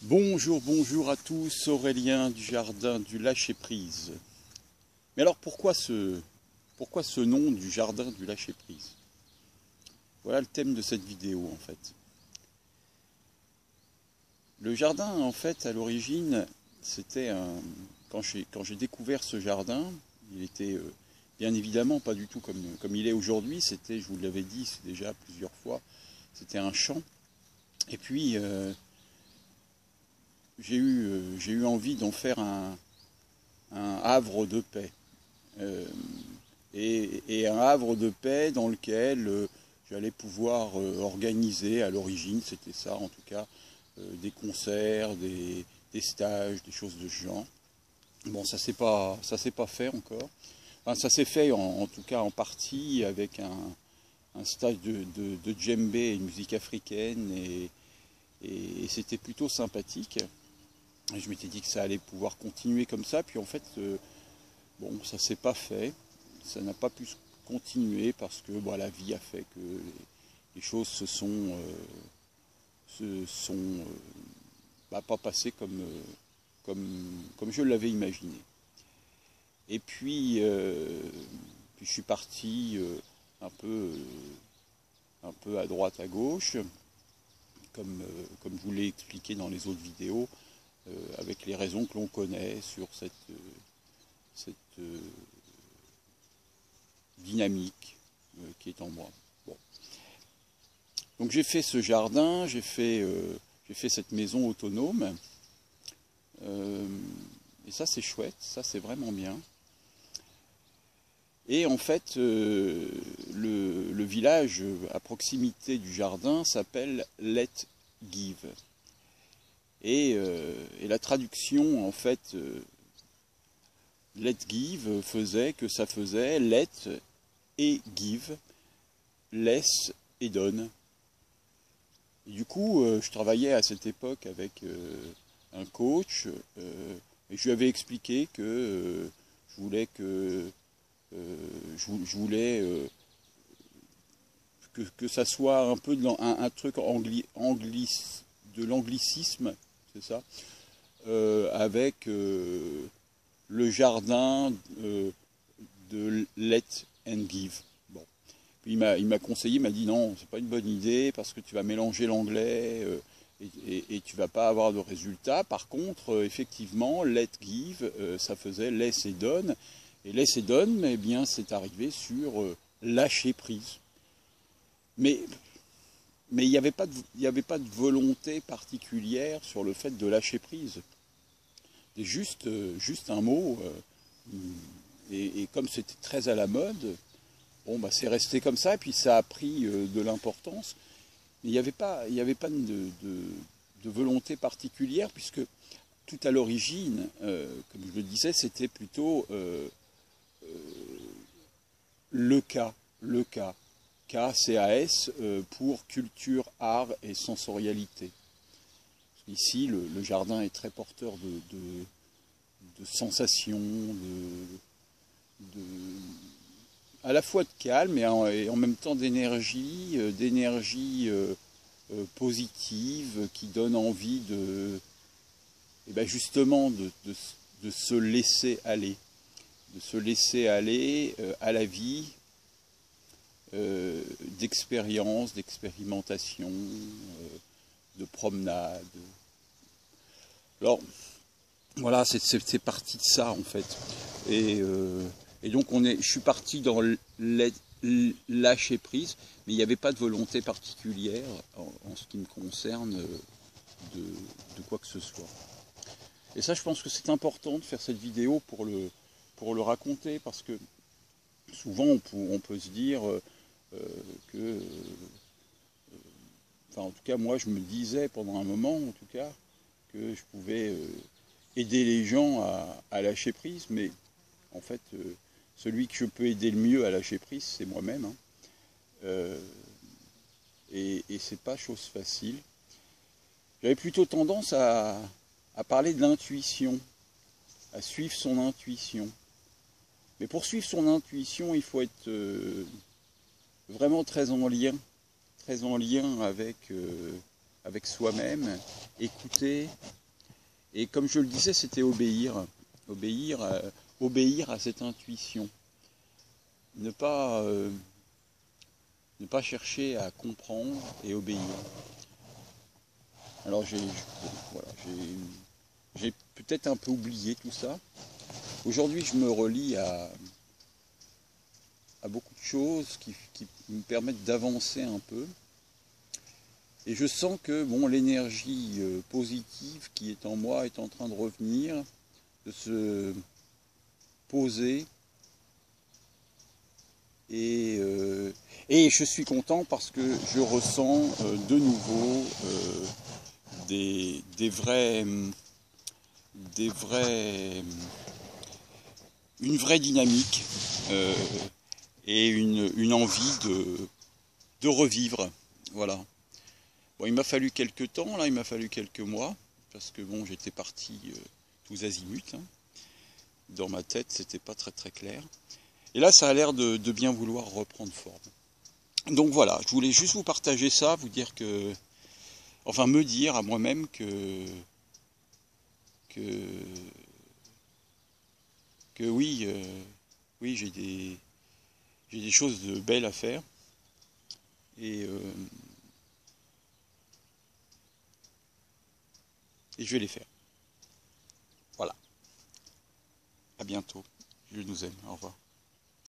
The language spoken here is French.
Bonjour à tous, Aurélien du jardin du lâcher-prise. Mais alors pourquoi ce nom du jardin du lâcher-prise? Voilà le thème de cette vidéo en fait. Le jardin en fait à l'origine, c'était quand j'ai découvert ce jardin, il était bien évidemment pas du tout comme il est aujourd'hui. C'était, je vous l'avais dit déjà plusieurs fois, c'était un champ. Et puis j'ai eu envie d'en faire un havre de paix. Et un havre de paix dans lequel j'allais pouvoir organiser, à l'origine c'était ça en tout cas, des concerts, des stages, des choses de ce genre. Bon, ça s'est pas fait encore. Enfin, ça s'est fait en tout cas en partie avec un stage de djembé et de musique africaine et c'était plutôt sympathique. Et je m'étais dit que ça allait pouvoir continuer comme ça, puis en fait, bon, ça s'est pas fait, ça n'a pas pu continuer parce que bon, la vie a fait que les choses se sont pas passées comme je l'avais imaginé. Et puis je suis parti un peu à droite, à gauche, comme je vous l'ai expliqué dans les autres vidéos, avec les raisons que l'on connaît sur cette dynamique qui est en moi. Bon. Donc j'ai fait ce jardin, j'ai fait cette maison autonome, et ça c'est chouette, ça c'est vraiment bien. Et en fait, le village à proximité du jardin s'appelle Let Give. Et la traduction, en fait, Let Give ça faisait let et give, laisse et donne. Et du coup, je travaillais à cette époque avec un coach, et je lui avais expliqué que je voulais que ça soit un peu un truc de l'anglicisme, c'est ça, avec le jardin de Let and Give. Bon. Puis il m'a conseillé, il m'a dit non, c'est pas une bonne idée parce que tu vas mélanger l'anglais et tu vas pas avoir de résultat. Par contre, effectivement, Let Give, ça faisait laisse et donne. Et laisse et donne, eh bien, c'est arrivé sur lâcher prise. Mais il n'y avait pas de volonté particulière sur le fait de lâcher prise. C'est juste un mot. Et comme c'était très à la mode, bon, bah, c'est resté comme ça, et puis ça a pris de l'importance. Mais il n'y avait pas de volonté particulière, puisque tout à l'origine, comme je le disais, c'était plutôt le cas. KCAS pour culture, art et sensorialité. Ici, le jardin est très porteur de sensations, à la fois de calme et en même temps d'énergie, positive qui donne envie et ben justement de se laisser aller, à la vie, d'expérience, d'expérimentation, de promenade. Alors, voilà, c'est parti de ça en fait. Et donc je suis parti dans lâcher prise, mais il n'y avait pas de volonté particulière en ce qui me concerne de quoi que ce soit. Et ça, je pense que c'est important de faire cette vidéo pour le raconter, parce que souvent on peut se dire que, enfin en tout cas moi je me disais pendant un moment en tout cas que je pouvais aider les gens à lâcher prise, mais en fait celui que je peux aider le mieux à lâcher prise c'est moi-même, hein. Et c'est pas chose facile. J'avais plutôt tendance à parler de l'intuition, à suivre son intuition. Mais pour suivre son intuition, il faut être vraiment très en lien avec soi-même, écouter Et comme je le disais, c'était obéir, obéir à cette intuition. Ne pas, ne pas chercher à comprendre et obéir. Alors voilà, j'ai peut-être un peu oublié tout ça. Aujourd'hui, je me relie à beaucoup de choses qui me permettent d'avancer un peu. Et je sens que bon, l'énergie positive qui est en moi est en train de revenir, de se poser. Et je suis content parce que je ressens de nouveau des vrais, une vraie dynamique et une envie de revivre. Voilà. Bon, il m'a fallu quelques temps, là, il m'a fallu quelques mois, parce que bon, j'étais parti tous azimuts. Hein. Dans ma tête, c'était pas très très clair. Et là, ça a l'air de bien vouloir reprendre forme. Donc voilà, je voulais juste vous partager ça, vous dire que, enfin me dire à moi-même que, que oui, oui, j'ai des choses de belles à faire et et je vais les faire. Voilà. À bientôt. Je nous aime. Au revoir.